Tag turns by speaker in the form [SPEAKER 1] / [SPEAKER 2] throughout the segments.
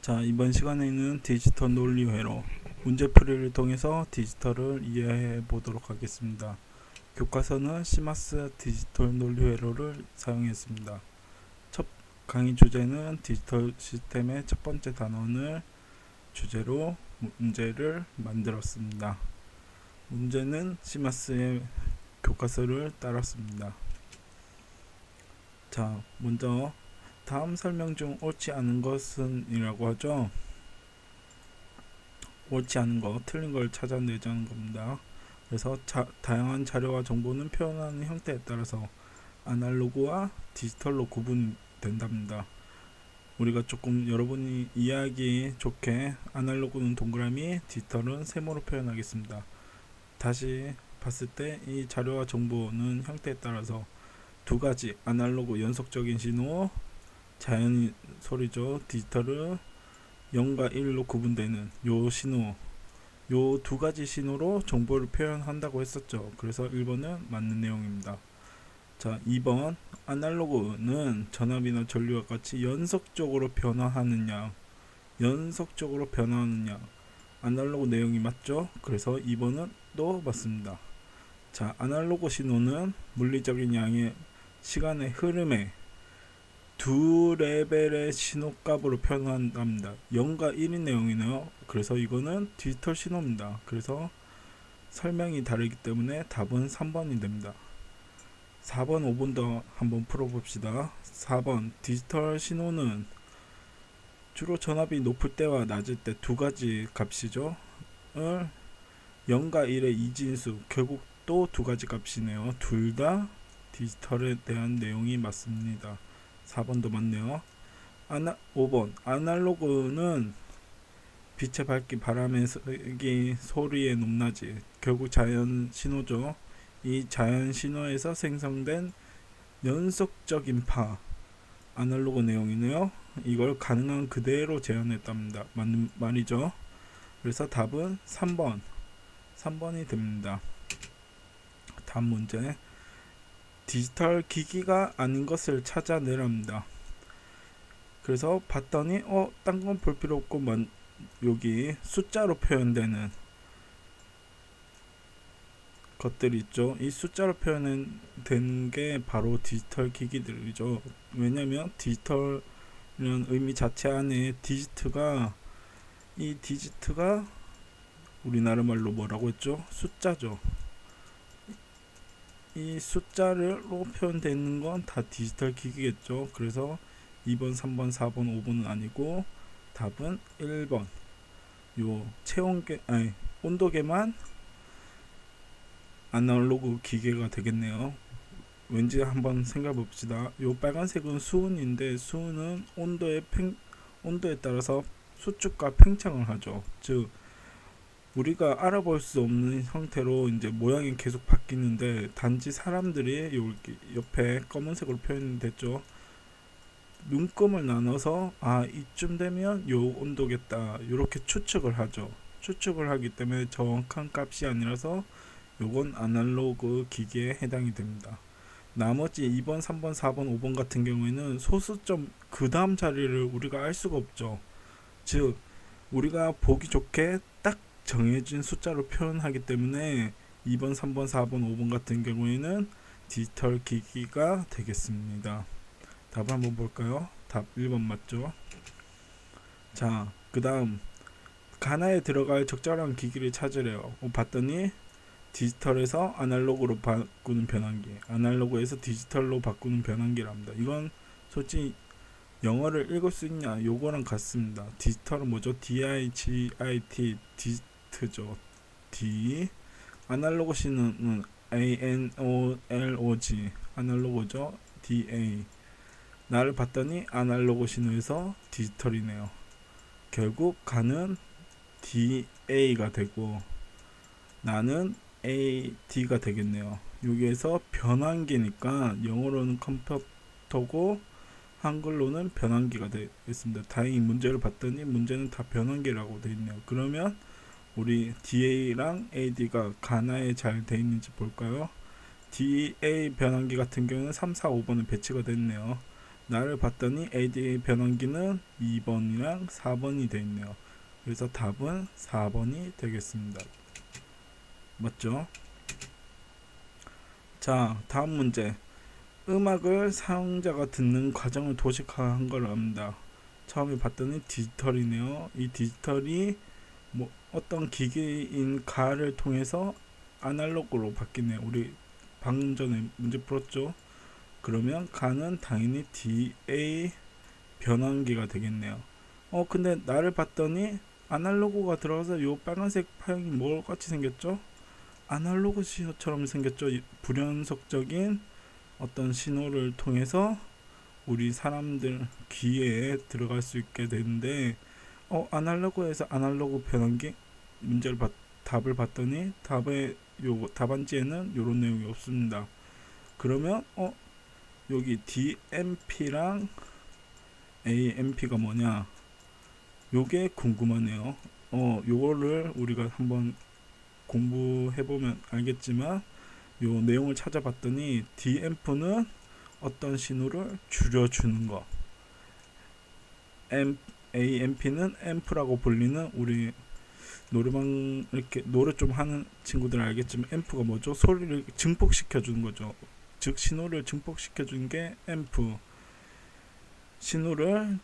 [SPEAKER 1] 자, 이번 시간에는 디지털 논리회로 문제풀이를 통해서 디지털을 이해해 보도록 하겠습니다. 교과서는 시마스 디지털 논리회로를 사용했습니다. 첫 강의 주제는 디지털 시스템의 첫 번째 단원을 주제로 문제를 만들었습니다. 문제는 시마스의 교과서를 따랐습니다. 자, 먼저 다음 설명 중 옳지 않은 것은 이라고 하죠. 옳지 않은 것, 틀린 걸 찾아내자는 겁니다. 그래서 다양한 자료와 정보는 표현하는 형태에 따라서 아날로그와 디지털로 구분된답니다. 우리가 조금 여러분이 이해하기 좋게 아날로그는 동그라미, 디지털은 세모로 표현하겠습니다. 다시 봤을 때 이 자료와 정보는 형태에 따라서 두 가지 아날로그 연속적인 신호, 자연 소리죠. 디지털은 0과 1로 구분되는 요 신호, 요 두 가지 신호로 정보를 표현한다고 했었죠. 그래서 1번은 맞는 내용입니다. 자, 2번 아날로그는 전압이나 전류와 같이 연속적으로 변화하는 양, 아날로그 내용이 맞죠? 그래서 2번은 또 맞습니다. 자, 아날로그 신호는 물리적인 양의 시간의 흐름에 두 레벨의 신호값으로 표현한답니다. 0과 1인 내용이네요. 그래서 이거는 디지털 신호입니다. 그래서 설명이 다르기 때문에 답은 3번이 됩니다. 4번, 5번도 한번 풀어봅시다. 4번 디지털 신호는 주로 전압이 높을 때와 낮을 때 두 가지 값이죠. 0과 1의 이진수, 결국 또 두 가지 값이네요. 둘 다 디지털에 대한 내용이 맞습니다. 4번도 맞네요. 5번 아날로그는 빛의 밝기, 바람의 세기, 소리의 높낮이, 결국 자연 신호죠. 이 자연 신호에서 생성된 연속적인 아날로그 내용이네요. 이걸 가능한 그대로 재현했답니다. 맞는 말이죠. 그래서 답은 3번이 됩니다. 다음 문제, 디지털 기기가 아닌 것을 찾아내랍니다. 그래서 봤더니 딴 건 볼 필요 없고 여기 숫자로 표현되는 것들이 있죠. 이 숫자로 표현된 게 바로 디지털 기기들이죠. 왜냐면 디지털이라는 의미 자체 안에 이 디지트가 우리나라 말로 뭐라고 했죠? 숫자죠. 이 숫자로 표현되는 건 다 디지털 기기겠죠. 그래서 2번, 3번, 4번, 5번은 아니고 답은 1번. 요 온도계만 아날로그 기계가 되겠네요. 왠지 한번 생각해 봅시다. 요 빨간색은 수은인데 수은은 온도에 따라서 수축과 팽창을 하죠. 즉 우리가 알아볼 수 없는 형태로 이제 모양이 계속 바뀌는데 단지 사람들이 여기 옆에 검은색으로 표현됐죠. 눈금을 나눠서 이쯤 되면 요 온도겠다 이렇게 추측을 하죠. 추측을 하기 때문에 정확한 값이 아니라서 요건 아날로그 기계에 해당이 됩니다. 나머지 2번, 3번, 4번, 5번 같은 경우에는 소수점 그 다음 자리를 우리가 알 수가 없죠. 즉 우리가 보기 좋게 딱 정해진 숫자로 표현하기 때문에 2번, 3번, 4번, 5번 같은 경우에는 디지털 기기가 되겠습니다. 답을 한번 볼까요? 답 1번 맞죠? 자, 그 다음 가나에 들어갈 적절한 기기를 찾으래요. 봤더니 디지털에서 아날로그로 바꾸는 변환기, 아날로그에서 디지털로 바꾸는 변환기랍니다. 이건 솔직히 영어를 읽을 수 있냐 요거랑 같습니다. 디지털은 뭐죠? DIGIT 디지트죠. D 아날로그 신호는 ANOLOG 아날로그죠. DA 나를 봤더니 아날로그 신호에서 디지털이네요. 결국 가는 DA가 되고 나는 AD가 되겠네요. 여기에서 변환기니까 영어로는 컴퓨터고 한글로는 변환기가 되겠습니다. 다행히 문제를 봤더니 문제는 다 변환기라고 되어 있네요. 그러면 우리 DA랑 AD가 가나에 잘 되어 있는지 볼까요? DA 변환기 같은 경우는 3, 4, 5번은 배치가 됐네요. 나를 봤더니 AD의 변환기는 2번이랑 4번이 되어 있네요. 그래서 답은 4번이 되겠습니다. 맞죠? 자, 다음 문제. 음악을 사용자가 듣는 과정을 도식화한 걸 압니다. 처음에 봤더니 디지털이네요. 이 디지털이 뭐 어떤 기기인 가를 통해서 아날로그로 바뀌네요. 우리 방금 전에 문제 풀었죠. 그러면 가는 당연히 DA 변환기가 되겠네요. 근데 나를 봤더니 아날로그가 들어가서 요 빨간색 파형이 뭘 같이 생겼죠? 아날로그 신호처럼 생겼죠. 불연속적인 어떤 신호를 통해서 우리 사람들 귀에 들어갈 수 있게 되는데, 아날로그에서 아날로그 변환기 문제를 답을 봤더니 답의 요 답안지에는 이런 내용이 없습니다. 그러면 여기 DMP랑 AMP가 뭐냐? 요게 궁금하네요. 요거를 우리가 한번 공부해보면 알겠지만, 요 내용을 찾아봤더니 DMP는 어떤 신호를 줄여주는 거, AMP는 앰프라고 불리는, 우리 노래방 이렇게 노래 좀 하는 친구들 알겠지만 앰프가 뭐죠? 소리를 증폭시켜 주는 거죠. 즉 신호를 증폭시켜 주는 게 앰프, 신호를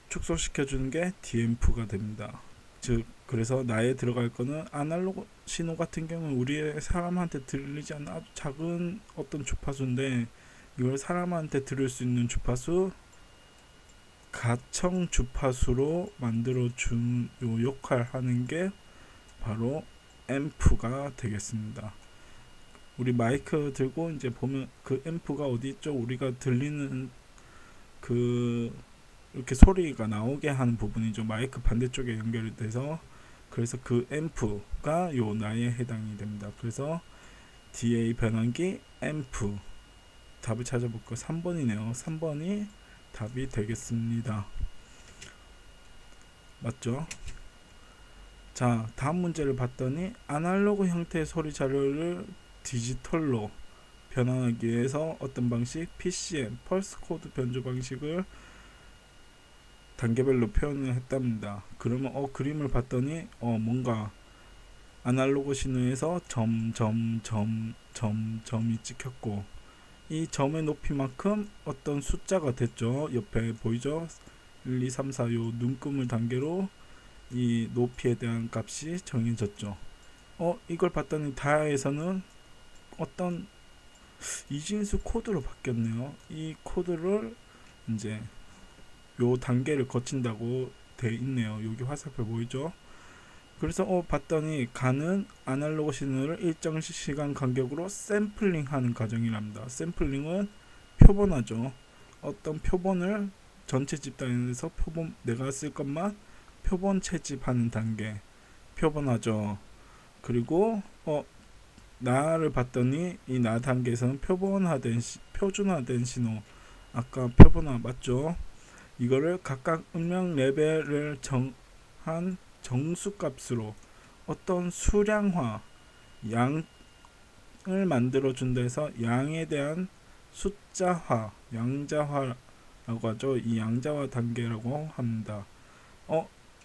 [SPEAKER 1] 축소시켜 주는 게 DMP가 됩니다. 즉 그래서 나에 들어갈 거는 아날로그 신호 같은 경우는 우리 사람한테 들리지 않는 아주 작은 어떤 주파수인데, 이걸 사람한테 들을 수 있는 주파수, 가청 주파수로 만들어 준 요 역할 하는 게 바로 앰프가 되겠습니다. 우리 마이크 들고 이제 보면 그 앰프가 어디 있죠? 우리가 들리는 그 이렇게 소리가 나오게 하는 부분이죠. 마이크 반대쪽에 연결이 돼서, 그래서 그 앰프가 요 나에 해당이 됩니다. 그래서 DA 변환기 앰프, 답을 찾아볼까? 3번이네요. 3번이 답이 되겠습니다. 맞죠? 자, 다음 문제를 봤더니 아날로그 형태의 소리 자료를 디지털로 변환하기 위해서 어떤 방식? PCM, 펄스 코드 변조 방식을 단계별로 표현을 했답니다. 그러면 그림을 봤더니 뭔가 아날로그 신호에서 점이 찍혔고, 이 점의 높이만큼 어떤 숫자가 됐죠. 옆에 보이죠? 1, 2, 3, 4 요 눈금을 단계로 이 높이에 대한 값이 정해졌죠. 이걸 봤더니 다야에서는 어떤 이진수 코드로 바뀌었네요. 이 코드를 이제 요 단계를 거친다고 돼 있네요. 여기 화살표 보이죠? 그래서 봤더니 가는 아날로그 신호를 일정 시간 간격으로 샘플링 하는 과정이랍니다. 샘플링은 표본화죠. 어떤 표본을 전체 집단에서 표본, 내가 쓸 것만 표본 채집하는 단계, 표본화죠. 그리고 나를 봤더니 이 나 단계에서는 표준화된 신호, 아까 표본화 맞죠? 이거를 각각 음량 레벨을 정한 정수값으로 어떤 수량화, 양을 만들어 준다 해서 양에 대한 숫자화, 양자화라고 하죠. 이 양자화 단계라고 합니다.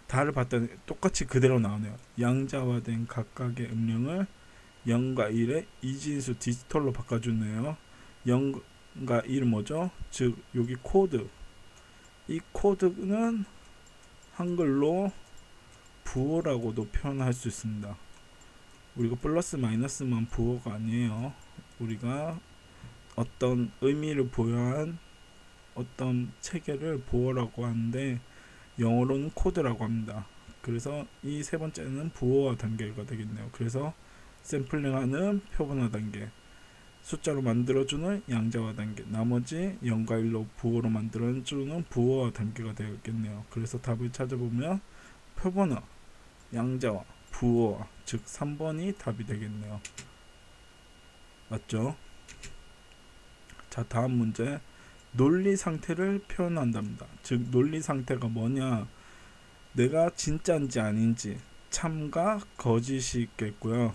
[SPEAKER 1] 다를 봤더니 똑같이 그대로 나오네요. 양자화된 각각의 음량을 0과 1의 이진수 디지털로 바꿔주네요. 0과 1은 뭐죠? 즉 여기 코드, 이 코드는 한글로 부호라고도 표현할 수 있습니다. 우리가 플러스 마이너스만 부호가 아니에요. 우리가 어떤 의미를 부여한 어떤 체계를 부호라고 하는데, 영어로는 코드라고 합니다. 그래서 이 세 번째는 부호화 단계가 되겠네요. 그래서 샘플링하는 표본화 단계, 숫자로 만들어주는 양자화 단계, 나머지 0과 1로 부호로 만들어주는 부호화 단계가 되겠네요. 그래서 답을 찾아보면 표본화, 양자화, 부호화, 즉 3번이 답이 되겠네요. 맞죠? 자, 다음 문제. 논리 상태를 표현한답니다. 즉 논리 상태가 뭐냐, 내가 진짜인지 아닌지, 참과 거짓이 있겠고요.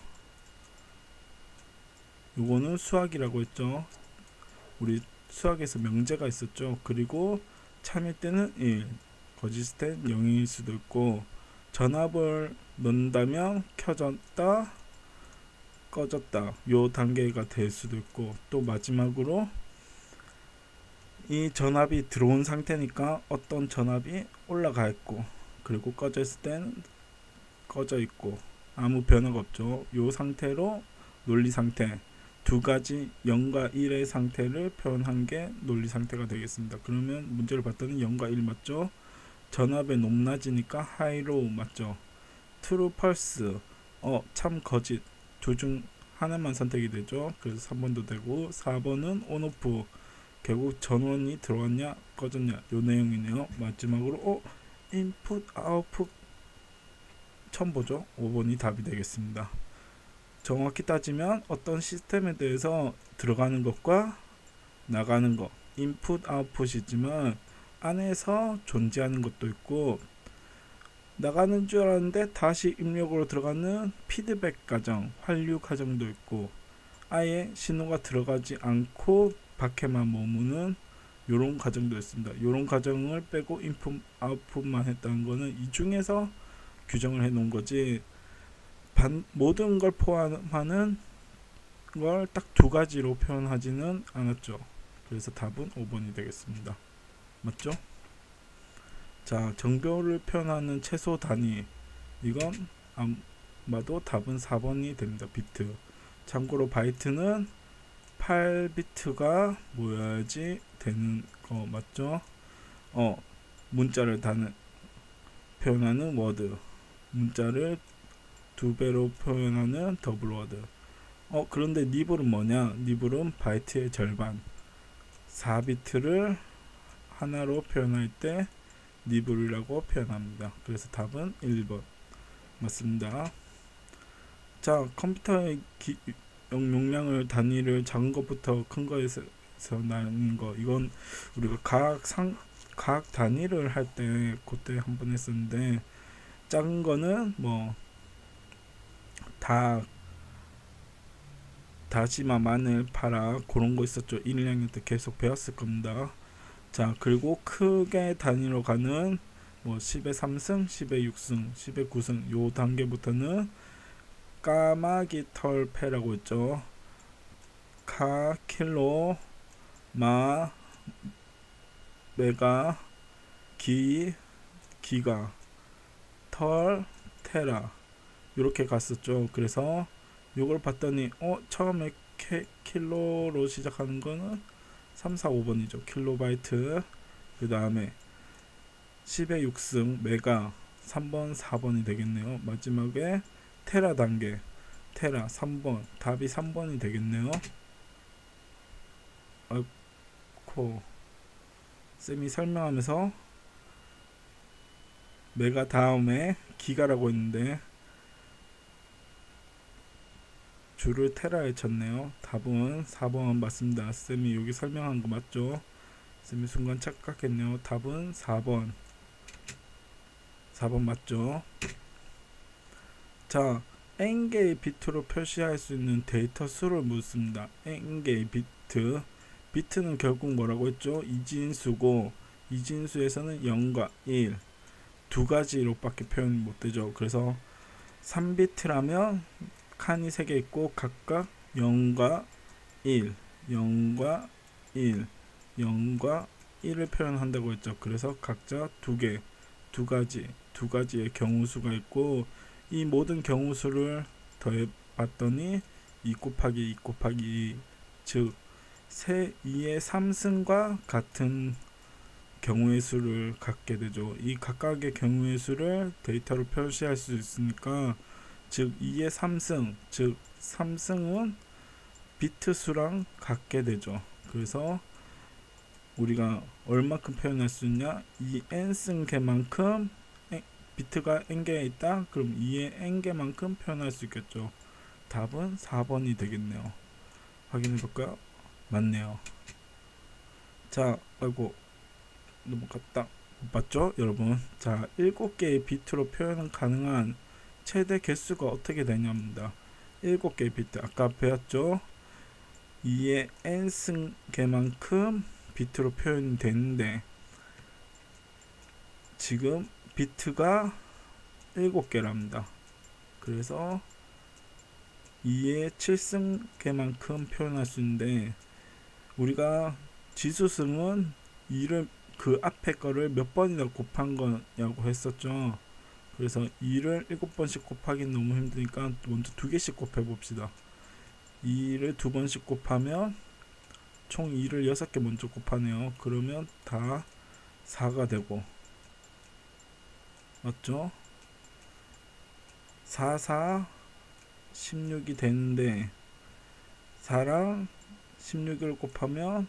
[SPEAKER 1] 요거는 수학이라고 했죠. 우리 수학에서 명제가 있었죠. 그리고 참일 때는 1, 거짓일 땐 0일 수도 있고, 전압을 넣는다면 켜졌다 꺼졌다 요 단계가 될 수도 있고, 또 마지막으로 이 전압이 들어온 상태니까 어떤 전압이 올라가 있고, 그리고 꺼져 있을 때는 꺼져 있고 아무 변화가 없죠. 요 상태로 논리 상태, 두 가지 0과 1의 상태를 표현한 게 논리 상태가 되겠습니다. 그러면 문제를 봤더니 0과 1 맞죠? 전압의 높낮이니까 하이로우 맞죠? 트루 펄스, 참 거짓, 둘 중 하나만 선택이 되죠. 그래서 3번도 되고, 4번은 온오프, 결국 전원이 들어왔냐 꺼졌냐 요 내용이네요. 마지막으로 인풋 아웃풋 처음 보죠. 5번이 답이 되겠습니다. 정확히 따지면 어떤 시스템에 대해서 들어가는 것과 나가는 것, 인풋 아웃풋이지만 안에서 존재하는 것도 있고, 나가는 줄 알았는데 다시 입력으로 들어가는 피드백 과정, 환류 과정도 있고, 아예 신호가 들어가지 않고 밖에만 머무는 요런 과정도 있습니다. 요런 과정을 빼고 인풋 아웃풋만 했다는 거는 이 중에서 규정을 해 놓은 거지, 모든 걸 포함하는 걸 딱 두 가지로 표현하지는 않았죠. 그래서 답은 5번이 되겠습니다. 맞죠? 자, 정보를 표현하는 최소 단위, 이건 아마도 답은 4번이 됩니다. 비트. 참고로 바이트는 8비트가 모여야지 되는 거 맞죠? 문자를 표현하는 워드, 문자를 2배로 표현하는 더블 워드. 그런데 니블은 뭐냐? 니블은 바이트의 절반, 4비트를 하나로 표현할 때 니블이라고 표현합니다. 그래서 답은 1번 맞습니다. 자, 컴퓨터의 용량을 단위를 작은 것부터 큰 거에서 나누는 거, 이건 우리가 각 단위를 할 때 그때 한번 했었는데, 작은 거는 뭐 다시마, 마늘, 파라 그런 거 있었죠. 1, 2학년 때 계속 배웠을 겁니다. 자, 그리고 크게 단위로 가는 뭐 10의 3승, 10의 6승, 10의 9승 요 단계부터는 까마귀 털패라고 했죠. 카, 킬로, 마, 메가, 기가, 털, 테라 이렇게 갔었죠. 그래서 요걸 봤더니 처음에 킬로로 시작하는 거는 3, 4, 5번이죠. 킬로바이트. 그 다음에 10의 6승 메가 3번, 4번이 되겠네요. 마지막에 테라 단계, 테라 3번, 답이 3번이 되겠네요. 아이코, 쌤이 설명하면서 메가 다음에 기가라고 했는데 줄을 테라에 쳤네요. 답은 4번 맞습니다. 쌤이 여기 설명한 거 맞죠? 쌤이 순간 착각했네요. 답은 4번 맞죠? 자, n개의 비트로 표시할 수 있는 데이터 수를 묻습니다. n개의 비트, 비트는 결국 뭐라고 했죠? 이진수고, 이진수에서는 0과 1 두 가지로 밖에 표현 못되죠. 그래서 3비트라면 칸이 3개 있고 각각 0과 1, 0과 1, 0과 1을 표현한다고 했죠. 그래서 각자 두 가지의 경우수가 있고, 이 모든 경우수를 더해 봤더니 2 곱하기 2 곱하기 2, 즉 2의 3승과 같은 경우의 수를 갖게 되죠. 이 각각의 경우의 수를 데이터로 표시할 수 있으니까, 즉 2의 3승, 즉 3승은 비트 수랑 같게 되죠. 그래서 우리가 얼마큼 표현할 수 있냐? 2 n승 개만큼 비트가 n개에 있다. 그럼 2의 n개만큼 표현할 수 있겠죠. 답은 4번이 되겠네요. 확인해 볼까요? 맞네요. 자, 아이고 넘어갔다. 맞죠 여러분? 자, 7개의 비트로 표현 가능한 최대 개수가 어떻게 되냐입니다. 7개의 비트 아까 배웠죠. 2의 n승계만큼 비트로 표현이 되는데 지금 비트가 7개랍니다. 그래서 2의 7승계만큼 표현할 수 있는데 우리가 지수승은 2를 그 앞에 거를 몇 번이나 곱한 거냐고 했었죠. 그래서 2를 7번씩 곱하기는 너무 힘드니까 먼저 2개씩 곱해 봅시다. 2를 2번씩 곱하면 총 2를 6개 먼저 곱하네요. 그러면 다 4가 되고 맞죠? 4, 4, 16이 되는데 4랑 16을 곱하면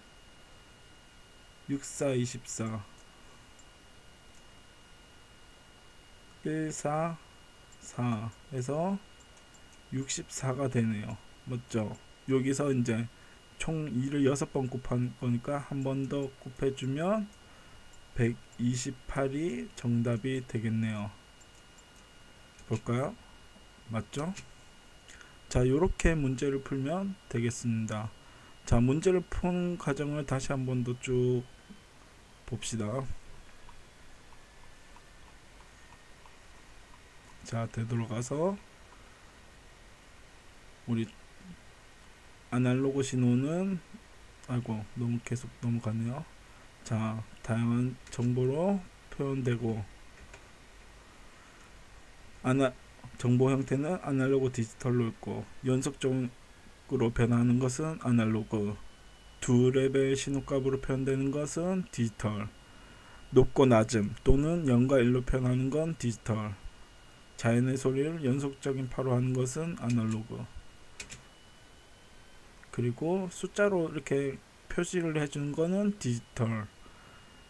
[SPEAKER 1] 6, 4, 24 1, 4, 4 해서 64가 되네요. 맞죠? 여기서 이제 총 2를 6번 곱한 거니까 한 번 더 곱해주면 128이 정답이 되겠네요. 볼까요? 맞죠? 자, 요렇게 문제를 풀면 되겠습니다. 자, 문제를 푸는 과정을 다시 한 번 더 쭉 봅시다. 자, 되돌아가서 우리 아날로그 신호는 너무 계속 넘어가네요. 자, 다양한 정보로 표현되고 정보 형태는 아날로그 디지털로 있고 연속적으로 변하는 것은 아날로그, 두 레벨 신호값으로 표현되는 것은 디지털, 높고 낮음 또는 0과 1로 표현하는 건 디지털, 자연의 소리를 연속적인 파로 하는 것은 아날로그, 그리고 숫자로 이렇게 표시를 해주는 거는 디지털.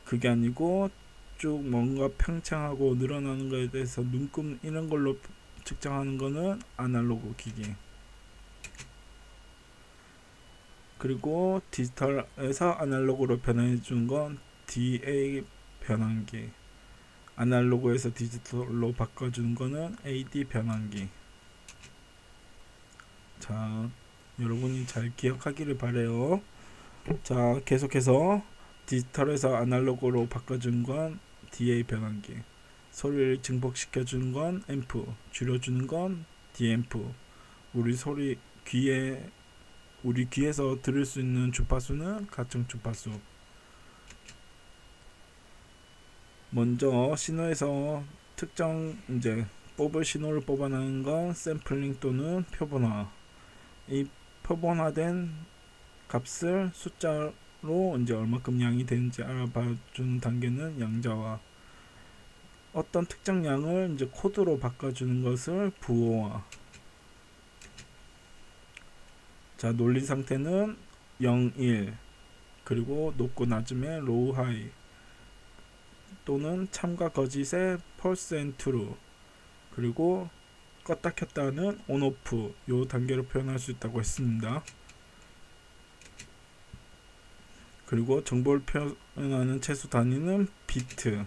[SPEAKER 1] 그게 아니고 쭉 뭔가 팽창하고 늘어나는 거에 대해서 눈금 이런 걸로 측정하는 거는 아날로그 기기. 그리고 디지털에서 아날로그로 변해 준 건 DA 변환기. 아날로그에서 디지털로 바꿔주는 거는 AD 변환기. 자, 여러분이 잘 기억하기를 바래요. 자, 계속해서 디지털에서 아날로그로 바꿔준 건 DA 변환기, 소리를 증폭시켜주는 건 앰프, 줄여주는 건 디앰프, 우리 귀에서 들을 수 있는 주파수는 가청 주파수. 먼저 신호에서 특정 뽑을 신호를 뽑아내는 건 샘플링 또는 표본화. 이 표본화된 값을 숫자로 얼마큼 양이 되는지 알아봐주는 단계는 양자화. 어떤 특정 양을 코드로 바꿔주는 것을 부호화. 자, 논리 상태는 0, 1, 그리고 높고 낮음의 로우 하이 또는 참과 거짓의 펄스 앤 트루, 그리고 껐다 켰다는 온 오프 요 단계로 표현할 수 있다고 했습니다. 그리고 정보를 표현하는 최소 단위는 비트,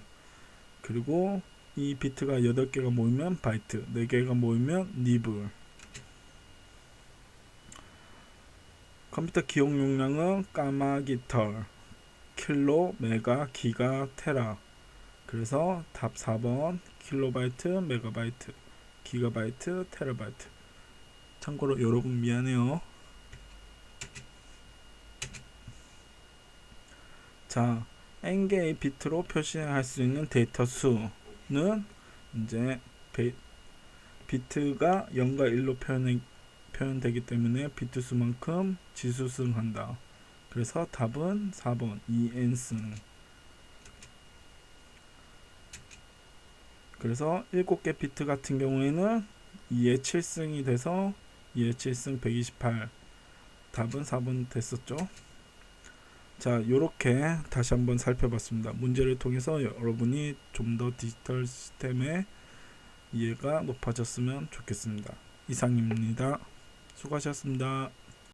[SPEAKER 1] 그리고 이 비트가 8개가 모이면 바이트, 4개가 모이면 니블. 컴퓨터 기억 용량은 까마귀털, 킬로, 메가, 기가, 테라. 그래서 답 4번 킬로바이트, 메가바이트, 기가바이트, 테라바이트. 참고로 여러분 미안해요. 자, n개의 비트로 표시할 수 있는 데이터 수는 비트가 0과 1로 표현되기 때문에 비트 수만큼 지수승한다. 그래서 답은 4번 2n승. 그래서 7개 비트 같은 경우에는 2의 7승이 돼서 2의 7승 128. 답은 4번 됐었죠. 자, 요렇게 다시 한번 살펴봤습니다. 문제를 통해서 여러분이 좀 더 디지털 시스템의 이해가 높아졌으면 좋겠습니다. 이상입니다. 수고하셨습니다.